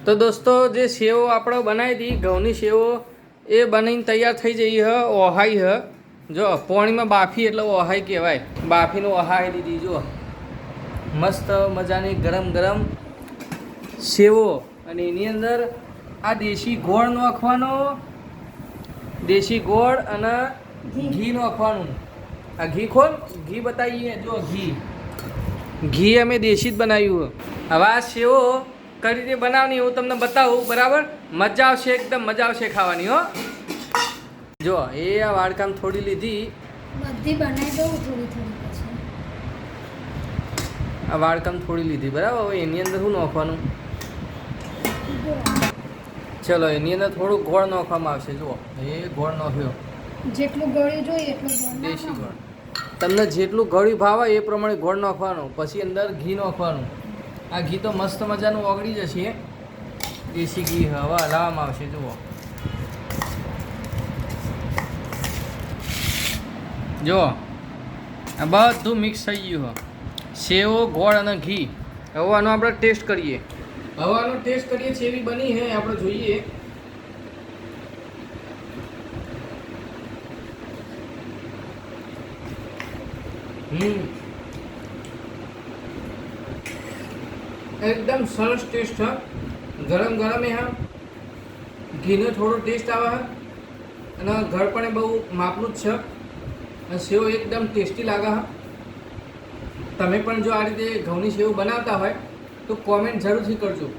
તો દોસ્તો જે સેવો આપણે બનાવી હતી ઘઉંની સેવો એ બનીને તૈયાર થઈ જઈ હ ઓહાઈ હ જો પાણીમાં બાફી એટલે ઓહાઈ કહેવાય બાફીને ઓહાઈ દીધી જો મસ્ત મજાની ગરમ ગરમ સેવો અને એની અંદર આ દેશી ગોળ નાખવાનો દેશી ગોળ અને ઘી નાખવાનું આ ઘી ખોલ ઘી બતાવીએ જો ઘી અમે દેશી જ બનાવ્યું હવે આ સેવો કઈ રીતે બનાવવાની હું તમને બતાવું બરાબર મજા આવશે એકદમ મજા આવશે ખાવાની હો જો એ આ વાડકામ થોડી લીધી બધી બનાવી દઉં થોડી થોડી પછી આ વાડકામ થોડી લીધી બરાબર હવે એની અંદર શું નાખવાનું ચલો એની અંદર થોડું ગોળ નાખવામાં આવશે જુઓ એ ગોળ નાખ્યો જેટલું ગળ્યું જોઈએ એટલું ગોળ દેશી ગોળ તમને જેટલું ગળ્યું ભાવે એ પ્રમાણે ગોળ નાખવાનું પછી અંદર ઘી નાખવાનું આ ઘી તો મસ્ત મજાનું ઓગળી જશે દેશી ઘી હવે હલાવવામાં આવશે જુઓ જો આ બધું મિક્સ થઈ ગયું સેવો ગોળ અને ઘી હવે આનો આપણે ટેસ્ટ કરીએ હવે આનો ટેસ્ટ કરીએ જેવી બની હે આપણે જોઈએ એકદમ સરસ ટેસ્ટ હા ગરમ ગરમ એ હા ઘીનો થોડો ટેસ્ટ આવે હા અને ઘર પણ બહુ માપનું જ છે અને સેવ એકદમ ટેસ્ટી લાગે હા તમે પણ જો આ રીતે ઘઉંની સેવ બનાવતા હોય તો કોમેન્ટ જરૂરથી કરજો